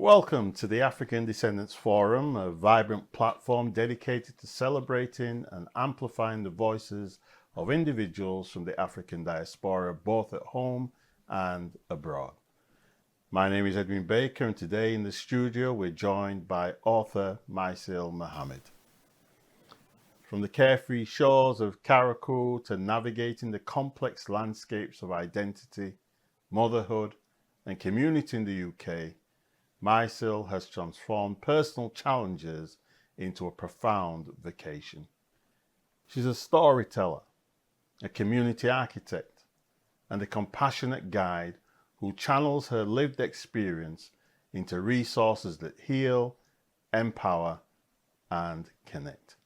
Welcome to the African Descendants Forum, a vibrant platform dedicated to celebrating and amplifying the voices of individuals from the African diaspora, both at home and abroad. My name is Edwin Baker, and today in the studio we're joined by author Myscil Muhammad. From the carefree shores of Carriacou to navigating the complex landscapes of identity, motherhood and community in the UK, Myscil has transformed personal challenges into a profound vacation. She's a storyteller, a community architect, and a compassionate guide who channels her lived experience into resources that heal, empower, and connect.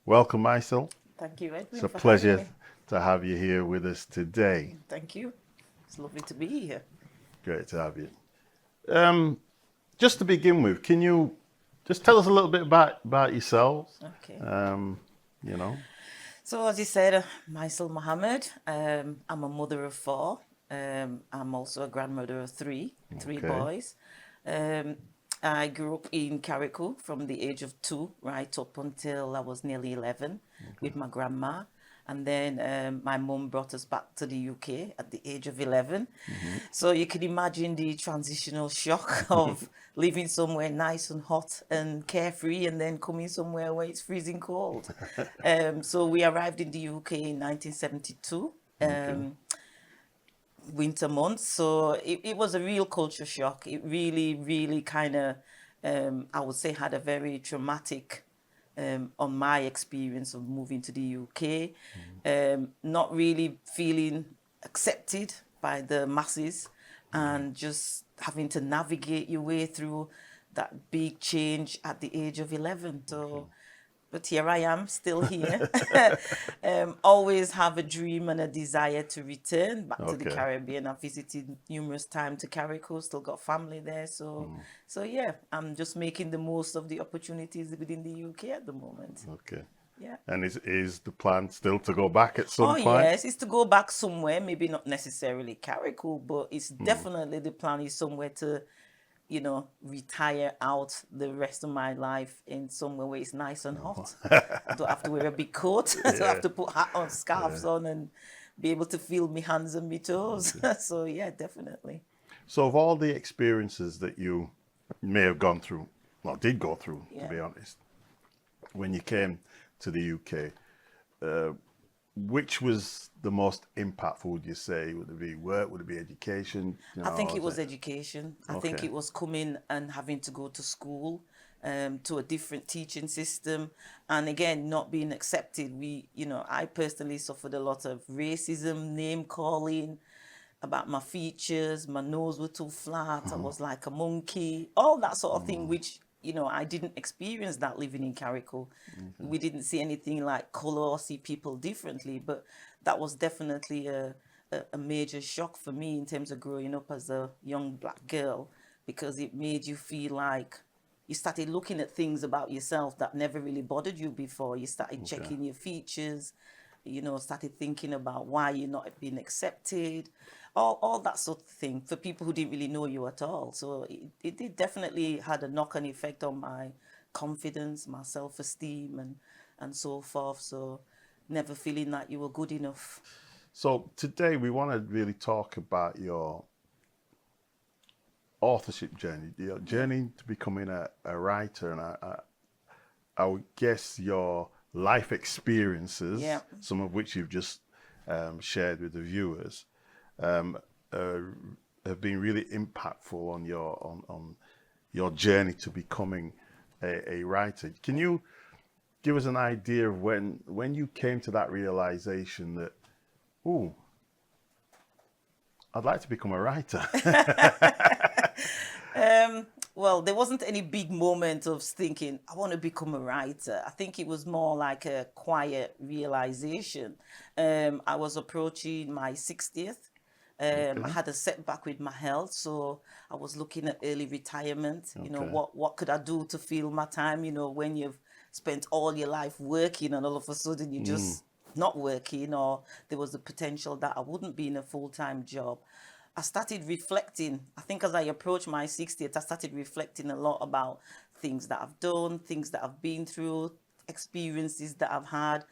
Welcome, Myscil. Thank you, Edwin. It's a pleasure to have you here with us today. Thank you. It's lovely to be here. Great to have you. Just to begin with, can you just tell us a little bit about yourselves? Okay. So as you said, Myscil Muhammad. I'm a mother of 4. I'm also a grandmother of 3 boys. I grew up in Carriacou from the age of 2 right up until I was nearly 11 with my grandma. And then my mum brought us back to the UK at the age of 11. So you can imagine the transitional shock of living somewhere nice and hot and carefree and then coming somewhere where it's freezing cold. So we arrived in the UK in 1972, winter months. So it was a real culture shock. It really kind of, I would say, had a very traumatic on my experience of moving to the UK, not really feeling accepted by the masses and just having to navigate your way through that big change at the age of 11. So, but here I am, still here. Always have a dream and a desire to return back to the Caribbean. I've visited numerous times to Carriacou, still got family there. So yeah, I'm just making the most of the opportunities within the UK at the moment. Okay. Yeah. And is the plan still to go back at some point? Oh yes, it's to go back somewhere, maybe not necessarily Carriacou, but it's definitely the plan is somewhere to, retire out the rest of my life in somewhere where it's nice and hot. I don't have to wear a big coat. I don't have to put hat on, scarves on, and be able to feel my hands and my toes. So yeah, definitely. So of all the experiences that you may have gone through, well, did go through, to be honest, when you came to the UK, which was the most impactful, would you say? Would it be work? Would it be education? I think it was education. I think it was coming and having to go to school, to a different teaching system. And again, not being accepted. I personally suffered a lot of racism, name calling about my features. My nose was too flat. I was like a monkey, all that sort of thing, which I didn't experience that living in Carriacou. We didn't see anything like color or see people differently, but that was definitely a major shock for me in terms of growing up as a young black girl, because it made you feel like you started looking at things about yourself that never really bothered you before. You started checking your features, started thinking about why you're not being accepted, all that sort of thing for people who didn't really know you at all. So it did definitely had a knock-on effect on my confidence, my self-esteem and so forth. So never feeling like you were good enough. So today we want to really talk about your authorship journey, your journey to becoming a writer, and I would guess your life experiences, some of which you've just shared with the viewers, have been really impactful on your journey to becoming a writer. Can you give us an idea of when you came to that realization that, I'd like to become a writer? Well, there wasn't any big moment of thinking, I want to become a writer. I think it was more like a quiet realization. I was approaching my 60th. I had a setback with my health, so I was looking at early retirement. What could I do to fill my time? When you've spent all your life working and all of a sudden you just not working, or there was the potential that I wouldn't be in a full-time job. I started reflecting. I think as I approached my 60th, I started reflecting a lot about things that I've done, things that I've been through, experiences that I've had.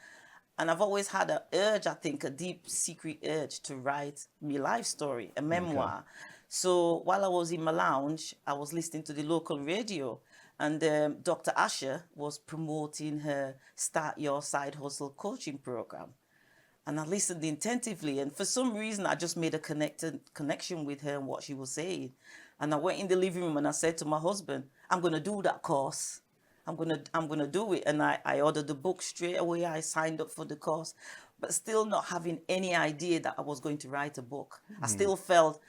And I've always had an urge, I think, a deep secret urge to write my life story, a memoir. So while I was in my lounge, I was listening to the local radio, and Dr. Asher was promoting her Start Your Side Hustle coaching program. And I listened attentively, and for some reason, I just made a connection with her and what she was saying. And I went in the living room and I said to my husband, I'm going to do that course. I'm gonna do it. And I ordered the book straight away. I signed up for the course, but still not having any idea that I was going to write a book. I still felt,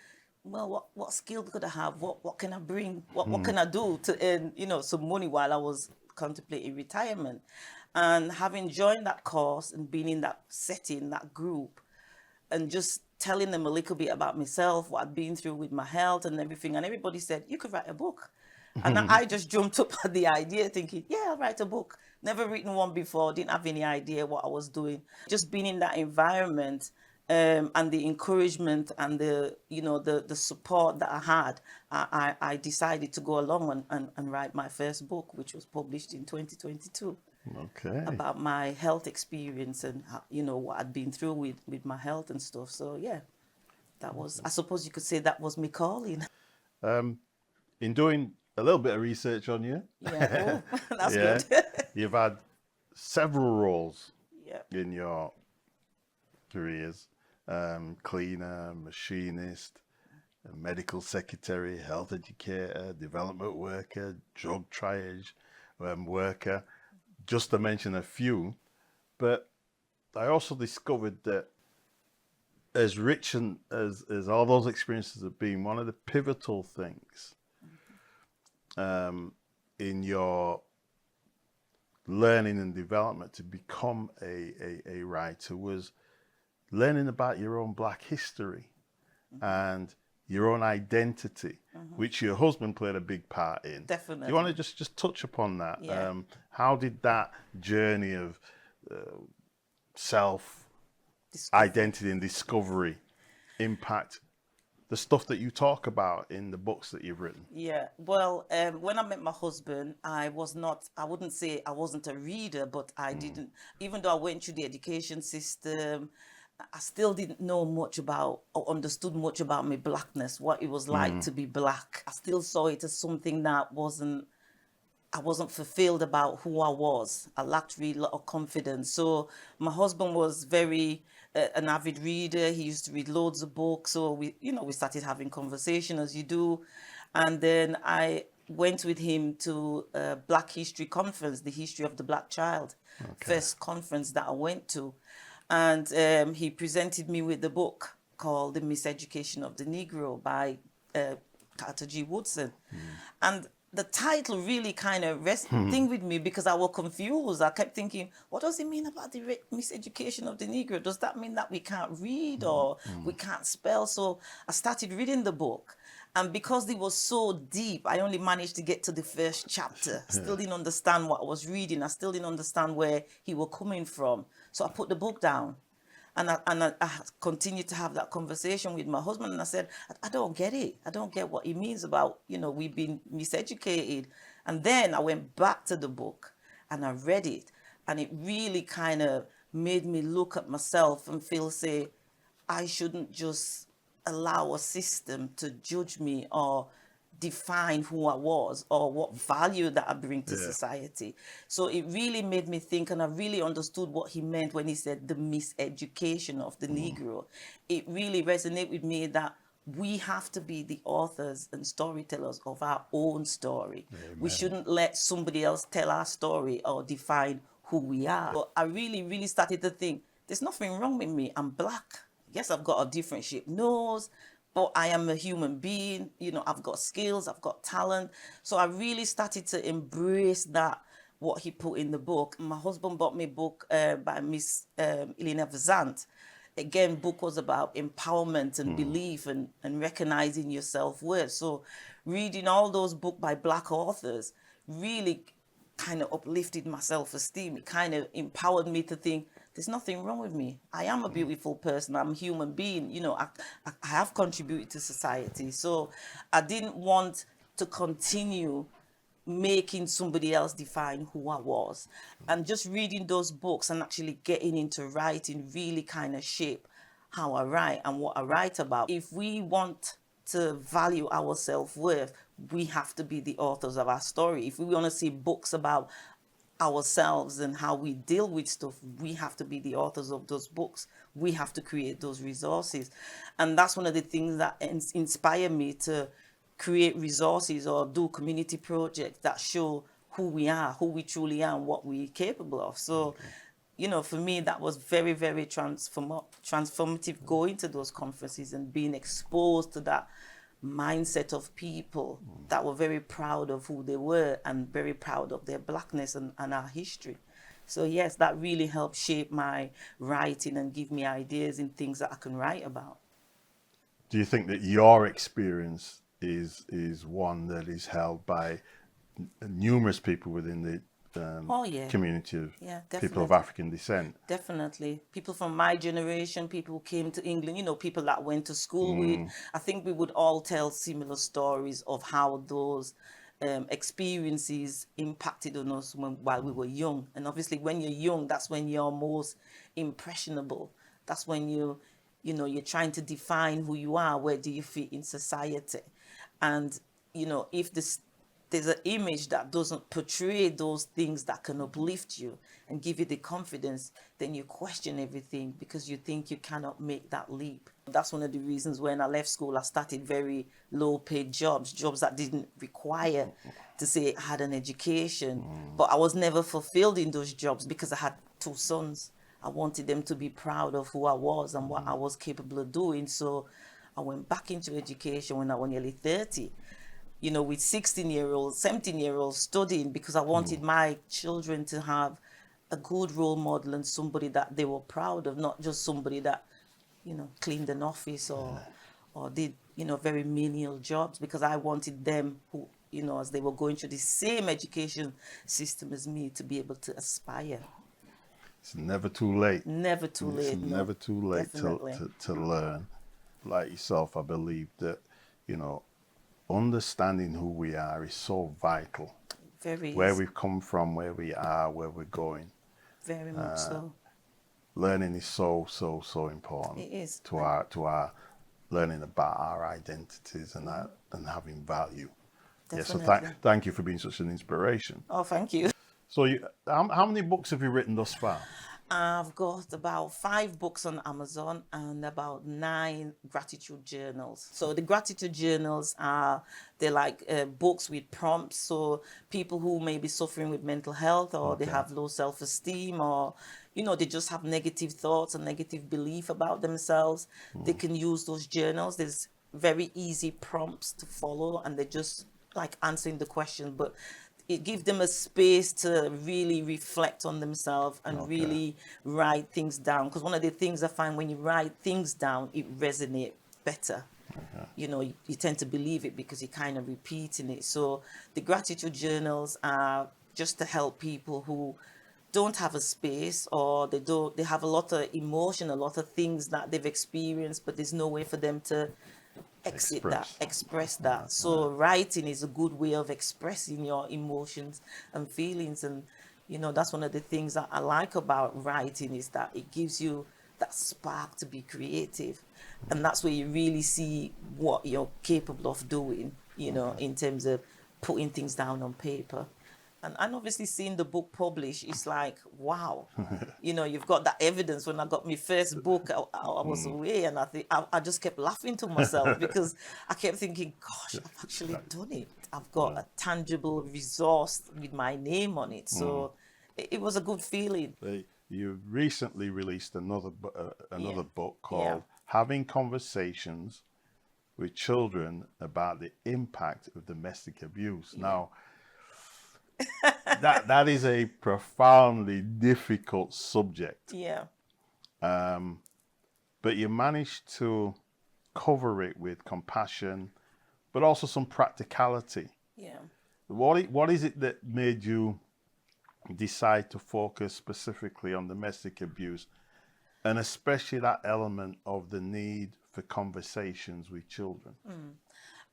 well, what skill could I have? What can I bring? What can I do to earn, some money while I was contemplating retirement? And having joined that course and being in that setting, that group, and just telling them a little bit about myself, what I'd been through with my health and everything. And everybody said, you could write a book. And I just jumped up at the idea thinking, yeah, I'll write a book. Never written one before, didn't have any idea what I was doing. Just being in that environment and the encouragement and the support that I had, I decided to go along and write my first book, which was published in 2022. Okay. About my health experience and, what I'd been through with my health and stuff. So, yeah, that was, I suppose you could say that was me calling. In doing a little bit of research on you. Yeah, that's good. You've had several roles Yeah. in your careers. Cleaner, machinist, medical secretary, health educator, development worker, drug triage worker, just to mention a few. But I also discovered that as rich and as all those experiences have been, one of the pivotal things in your learning and development to become a writer was learning about your own Black history and your own identity, which your husband played a big part in. Definitely. Do you want to just touch upon that? Yeah. How did that journey of self-identity and discovery impact the stuff that you talk about in the books that you've written? Yeah, well, when I met my husband, I wouldn't say I wasn't a reader, but I didn't, even though I went through the education system, I still didn't know much about or understood much about my Blackness, what it was like to be Black. I still saw it as something that I wasn't fulfilled about who I was. I lacked really a lot of confidence. So my husband was very an avid reader. He used to read loads of books. So we started having conversation as you do. And then I went with him to a Black History Conference, the history of the Black child, first conference that I went to. And he presented me with the book called The Miseducation of the Negro by Carter G. Woodson. And the title really kind of thing with me because I was confused. I kept thinking, what does it mean about the miseducation of the Negro? Does that mean that we can't read or we can't spell? So I started reading the book. And because it was so deep, I only managed to get to the first chapter. I still didn't understand what I was reading. I still didn't understand where he was coming from. So I put the book down. And I continued to have that conversation with my husband. And I said, I don't get it. I don't get what it means about, we've been miseducated. And then I went back to the book and I read it. And it really kind of made me look at myself and say, I shouldn't just allow a system to judge me or define who I was or what value that I bring to society. So it really made me think, and I really understood what he meant when he said the miseducation of the Negro. It really resonated with me that we have to be the authors and storytellers of our own story. Amen. We shouldn't let somebody else tell our story or define who we are. But I really, really started to think, there's nothing wrong with me. I'm Black. Yes, I've got a different shaped nose, but I am a human being. I've got skills, I've got talent. So I really started to embrace that, what he put in the book. My husband bought me a book by Miss Elena Vazant. Again, book was about empowerment and belief and recognizing your self-worth. So reading all those books by Black authors really kind of uplifted my self-esteem. It kind of empowered me to think there's nothing wrong with me. I am a beautiful person. I'm a human being. You know, I have contributed to society. So I didn't want to continue making somebody else define who I was. And just reading those books and actually getting into writing really kind of shaped how I write and what I write about. If we want to value our self-worth, we have to be the authors of our story. If we want to see books about ourselves and how we deal with stuff, we have to be the authors of those books. We have to create those resources. And that's one of the things that inspire me to create resources or do community projects that show who we are, who we truly are, and what we're capable of. So, you know, for me, that was very, very transformative going to those conferences and being exposed to that mindset of people that were very proud of who they were and very proud of their blackness and our history. So yes, that really helped shape my writing and give me ideas in things that I can write about. Do you think that your experience is one that is held by numerous people within the community of people of African descent? Definitely. People from my generation, people who came to England, you know, people that went to school with. I think we would all tell similar stories of how those experiences impacted on us while we were young. And obviously when you're young, that's when you're most impressionable. That's when you're trying to define who you are, where do you fit in society. And, you know, if there's an image that doesn't portray those things that can uplift you and give you the confidence, then you question everything because you think you cannot make that leap. That's one of the reasons when I left school, I started very low paid jobs that didn't require to say I had an education. But I was never fulfilled in those jobs because I had 2 sons. I wanted them to be proud of who I was and what I was capable of doing. So I went back into education when I was nearly 30. You know, with 16-year-olds, 17-year-olds studying because I wanted my children to have a good role model and somebody that they were proud of, not just somebody that, you know, cleaned an office or did, you know, very menial jobs, because I wanted them who, you know, as they were going through the same education system as me, to be able to aspire. It's never too late. Never too late. It's never too late to learn. Like yourself, I believe that, you know, understanding who we are is so vital. Very. Where we've come from, where we are, where we're going. Very much so. Learning is so important. It is. To our learning about our identities and having value. Definitely. Yeah, so thank you for being such an inspiration. Oh, thank you. So how many books have you written thus far? I've got about 5 books on Amazon and about 9 gratitude journals. So the gratitude journals they're like books with prompts. So people who may be suffering with mental health, or they have low self-esteem, or, you know, they just have negative thoughts and negative belief about themselves, they can use those journals. There's very easy prompts to follow, and they're just like answering the question, but it gives them a space to really reflect on themselves and really write things down. Because one of the things I find, when you write things down, it resonates better. You know, you tend to believe it because you're kind of repeating it. So the gratitude journals are just to help people who don't have a space, or they have a lot of emotion, a lot of things that they've experienced, but there's no way for them to express that. So writing is a good way of expressing your emotions and feelings. And, you know, that's one of the things that I like about writing, is that it gives you that spark to be creative. And that's where you really see what you're capable of doing, you know, in terms of putting things down on paper. And obviously seeing the book published, it's like, wow, you know, you've got that evidence. When I got my first book, I was away, and I just kept laughing to myself because I kept thinking, gosh, I've actually done it. I've got a tangible resource with my name on it. So it was a good feeling. You recently released another book called Having Conversations with Children About the Impact of Domestic Abuse. Now, that is a profoundly difficult subject. Yeah. But you managed to cover it with compassion, but also some practicality. Yeah. What is it that made you decide to focus specifically on domestic abuse, and especially that element of the need for conversations with children?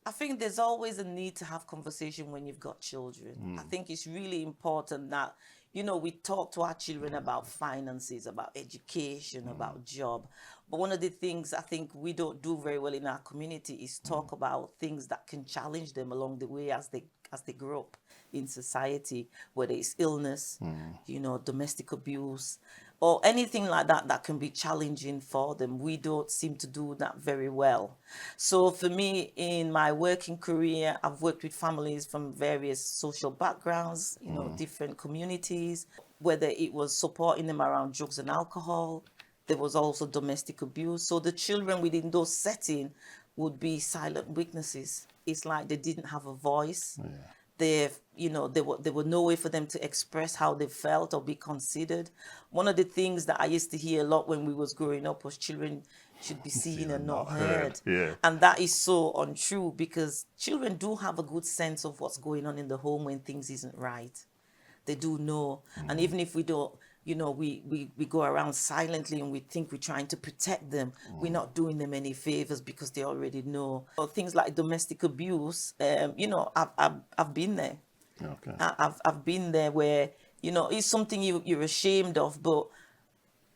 I think there's always a need to have conversation when you've got children. I think it's really important that, we talk to our children about finances, about education, about job. But one of the things I think we don't do very well in our community is talk about things that can challenge them along the way as they grow up in society, whether it's illness, domestic abuse, or anything like that that can be challenging for them. We don't seem to do that very well. So for me, in my working career, I've worked with families from various social backgrounds, different communities, whether it was supporting them around drugs and alcohol. There was also domestic abuse. So the children within those settings would be silent witnesses. It's like they didn't have a voice. Yeah. There were no way for them to express how they felt or be considered. One of the things that I used to hear a lot when we was growing up was children should be seen and not heard. Yeah. And that is so untrue, because children do have a good sense of what's going on in the home when things isn't right. They do know. And even if we don't, we go around silently and we think we're trying to protect them, we're not doing them any favors because they already know. Or things like domestic abuse, I've been there. Okay. I've been there where, it's something you're ashamed of, but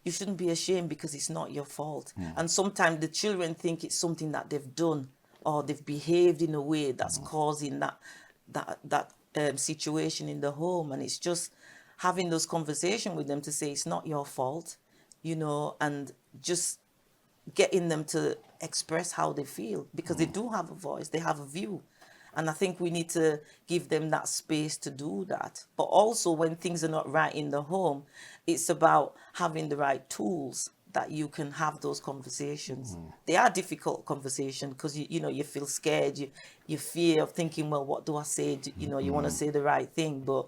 you shouldn't be ashamed because it's not your fault. And sometimes the children think it's something that they've done or they've behaved in a way that's causing that situation in the home. And it's just having those conversations with them to say it's not your fault, and just getting them to express how they feel, because they do have a voice, they have a view. And I think we need to give them that space to do that. But also when things are not right in the home, it's about having the right tools that you can have those conversations. They are difficult conversations because you feel scared, you fear of thinking, well, what do I say? You want to say the right thing, but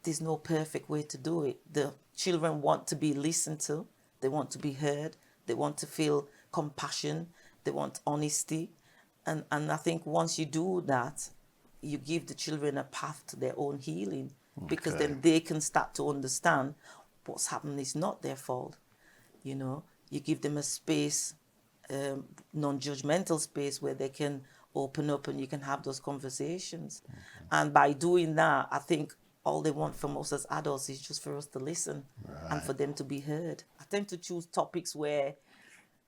there's no perfect way to do it. The children want to be listened to. They want to be heard. They want to feel compassion. They want honesty. And I think once you do that, you give the children a path to their own healing, because then they can start to understand what's happened is not their fault. You give them a space, non-judgmental space where they can open up and you can have those conversations. And by doing that, I think all they want from us as adults is just for us to listen and for them to be heard. I tend to choose topics where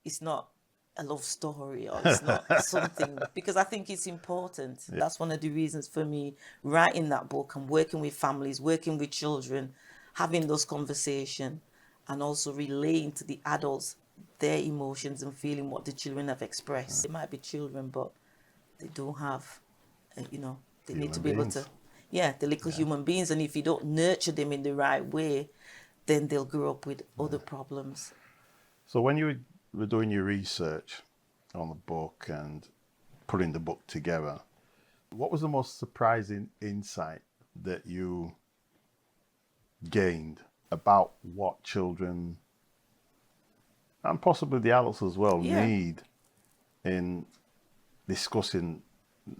it's not a love story or it's not something, because I think it's important. That's one of the reasons for me writing that book and working with families, working with children, having those conversations, and also relaying to the adults their emotions and feeling what the children have expressed. They might be children, but they do have, they need to be able to, they're little human beings. And if you don't nurture them in the right way, then they'll grow up with other problems. So when you were doing your research on the book and putting the book together, what was the most surprising insight that you gained about what children, and possibly the adults as well, need in discussing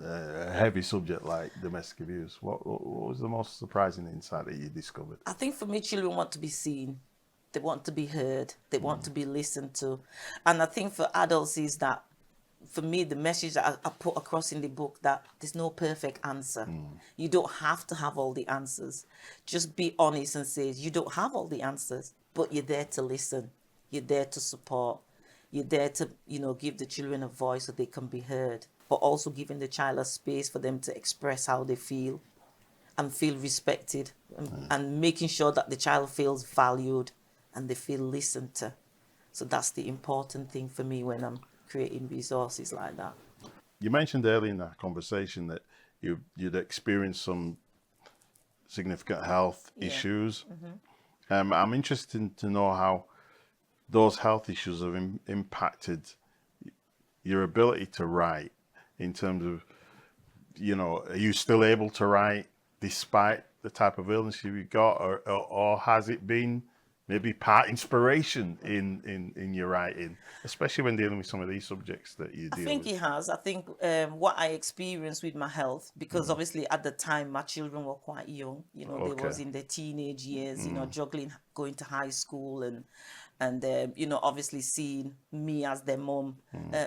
a heavy subject like domestic abuse? What was the most surprising insight that you discovered? I think for me, children want to be seen. They want to be heard. They want to be listened to. And I think for adults is that, for me, the message that I put across in the book, that there's no perfect answer. You don't have to have all the answers. Just be honest and say, you don't have all the answers, but you're there to listen. You're there to support. You're there to, give the children a voice so they can be heard, but also giving the child a space for them to express how they feel and feel respected, and making sure that the child feels valued and they feel listened to. So that's the important thing for me when I'm creating resources like that. You mentioned earlier in that conversation that you'd experienced some significant health issues. I'm interested to know how those health issues have impacted your ability to write, in terms of, are you still able to write despite the type of illness you got, or has it been maybe part inspiration in your writing, especially when dealing with some of these subjects that you I deal think with? it has. I think what I experienced with my health, because obviously at the time my children were quite young. You know, they Okay. was in their teenage years. You know, juggling going to high school and you know, obviously seeing me as their mom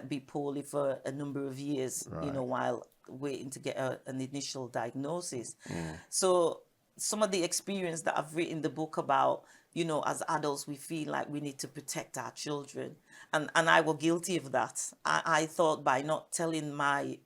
be poorly for a number of years. You know, Right. while waiting to get an initial diagnosis. So some of the experience that I've written the book about, you know, as adults, we feel like we need to protect our children. And I was guilty of that. I thought by not telling my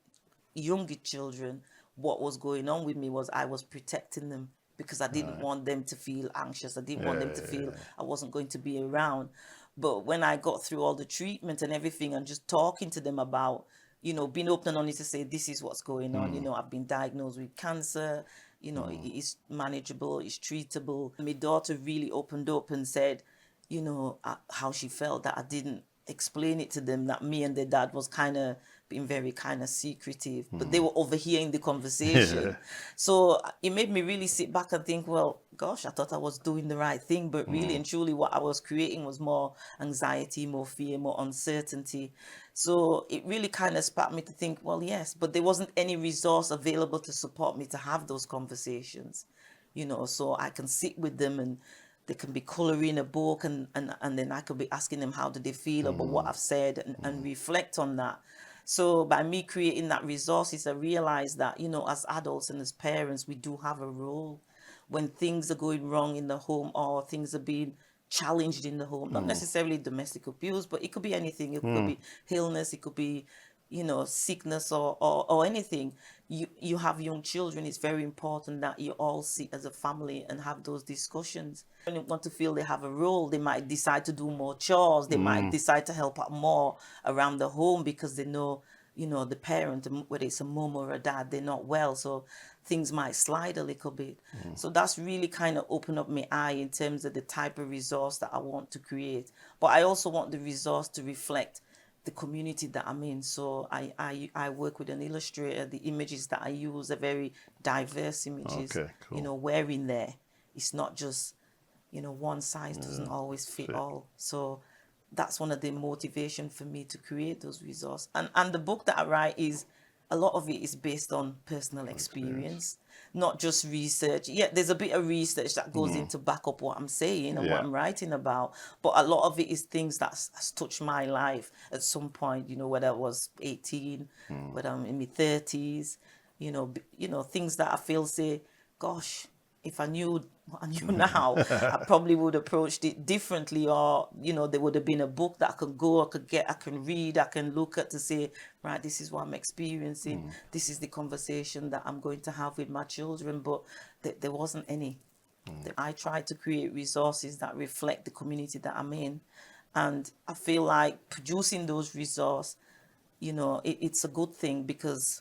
younger children what was going on with me was I was protecting them because I didn't Right. want them to feel anxious. I didn't want them to feel Yeah. I wasn't going to be around. But when I got through all the treatment and everything and just talking to them about, you know, being open and honest to say, this is what's going on. You know, I've been diagnosed with cancer. You know, it's manageable, it's treatable. My daughter really opened up and said, you know, how she felt that I didn't explain it to them, that me and their dad was kind of being very kind of secretive, but they were overhearing the conversation. Yeah. So it made me really sit back and think, well, gosh, I thought I was doing the right thing, but really and truly what I was creating was more anxiety, more fear, more uncertainty. So it really kind of sparked me to think, well, yes, but there wasn't any resource available to support me to have those conversations, you know, so I can sit with them and they can be coloring a book and then I could be asking them how do they feel about what I've said and reflect on that. So by me creating that resources, I realized that, you know, as adults and as parents, we do have a role when things are going wrong in the home or things are being challenged in the home, not necessarily domestic abuse, but it could be anything. It could be illness, it could be, you know, sickness or anything. You have young children, it's very important that you all sit as a family and have those discussions. When they want to feel they have a role, they might decide to do more chores, they might decide to help out more around the home because they know, you know, the parent, whether it's a mom or a dad, they're not well, so things might slide a little bit. So that's really kind of opened up my eye in terms of the type of resource that I want to create. But I also want the resource to reflect the community that I'm in. So I work with an illustrator. The images that I use are very diverse images, Okay, you cool. know, where in there. It's not just, you know, one size doesn't always fit Fit. all. So that's one of the motivation for me to create those resources. And the book that I write is, a lot of it is based on personal experience, not just research. Yeah, there's a bit of research that goes in to back up what I'm saying and what Yeah. I'm writing about, but a lot of it is things that has touched my life at some point, you know, whether I was 18, whether I'm in my 30s, you know, things that I feel say, gosh, if I knew what I knew now, I probably would have approached it differently, or, you know, there would have been a book that I could go, I can read, I can look at to say, right, this is what I'm experiencing. This is the conversation that I'm going to have with my children, but there wasn't any. I try to create resources that reflect the community that I'm in. And I feel like producing those resources, you know, it's a good thing because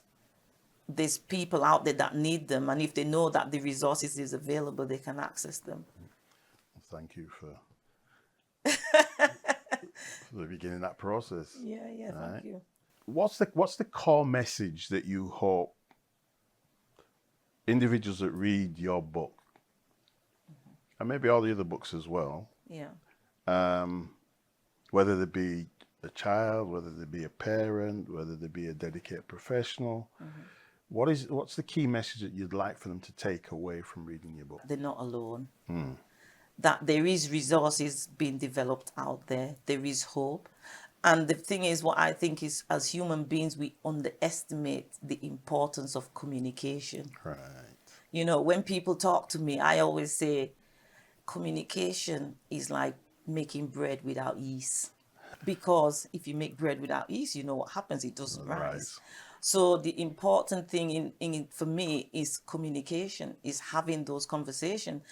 there's people out there that need them, and if they know that the resources is available, they can access them. Thank you for the beginning that process. Yeah, Right. thank you. What's the core message that you hope individuals that read your book, and maybe all the other books as well, Yeah. whether they be a child, whether they be a parent, whether they be a dedicated professional, what's the key message that you'd like for them to take away from reading your book? They're not alone. That there is resources being developed out there. There is hope. And the thing is, what I think is, as human beings, we underestimate the importance of communication. Right. You know, when people talk to me, I always say communication is like making bread without yeast. Because if you make bread without yeast, you know what happens, it doesn't rise. So the important thing for me is communication, is having those conversations.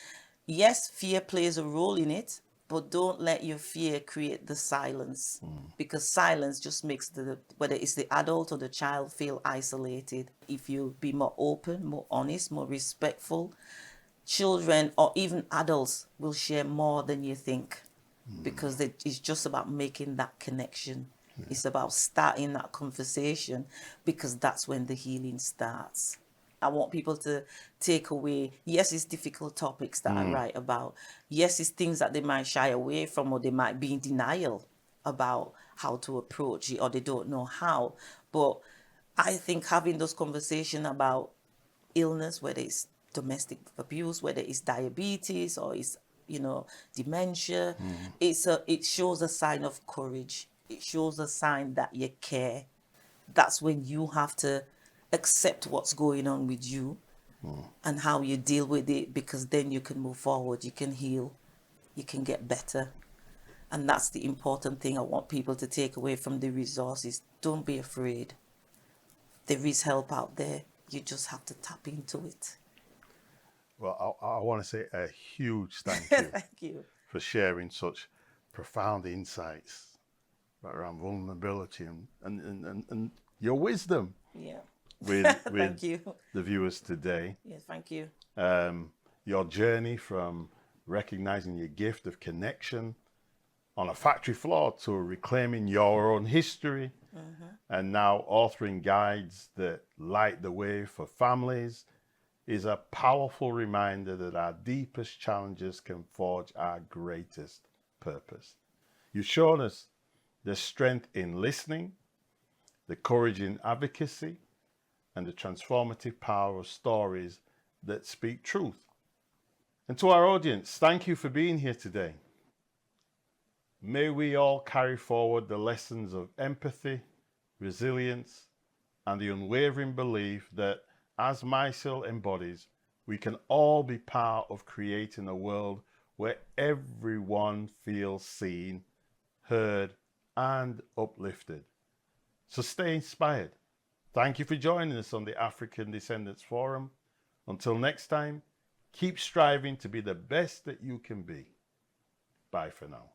Yes, fear plays a role in it, but don't let your fear create the silence, because silence just makes whether it's the adult or the child, feel isolated. If you be more open, more honest, more respectful, children or even adults will share more than you think, because it's just about making that connection. It's about starting that conversation, because that's when the healing starts. I want people to take away, yes, it's difficult topics that I write about. Yes, it's things that they might shy away from, or they might be in denial about how to approach it, or they don't know how. But I think having those conversations about illness, whether it's domestic abuse, whether it's diabetes or it's, dementia, it shows a sign of courage. It shows a sign that you care. That's when you have to accept what's going on with you and how you deal with it, because then you can move forward, you can heal, you can get better. And that's the important thing I want people to take away from the resources. Don't be afraid. There is help out there. You just have to tap into it. Well, I want to say a huge thank you, Thank you for sharing such profound insights around vulnerability and your wisdom. Yeah. With Thank you. the viewers today. Yes, thank you. Your journey from recognizing your gift of connection on a factory floor to reclaiming your own history, and now authoring guides that light the way for families, is a powerful reminder that our deepest challenges can forge our greatest purpose. You've shown us the strength in listening, the courage in advocacy, and the transformative power of stories that speak truth. And to our audience, thank you for being here today. May we all carry forward the lessons of empathy, resilience, and the unwavering belief that, as Myscil embodies, we can all be part of creating a world where everyone feels seen, heard, and uplifted. So stay inspired. Thank you for joining us on the African Descendants Forum. Until next time, keep striving to be the best that you can be. Bye for now.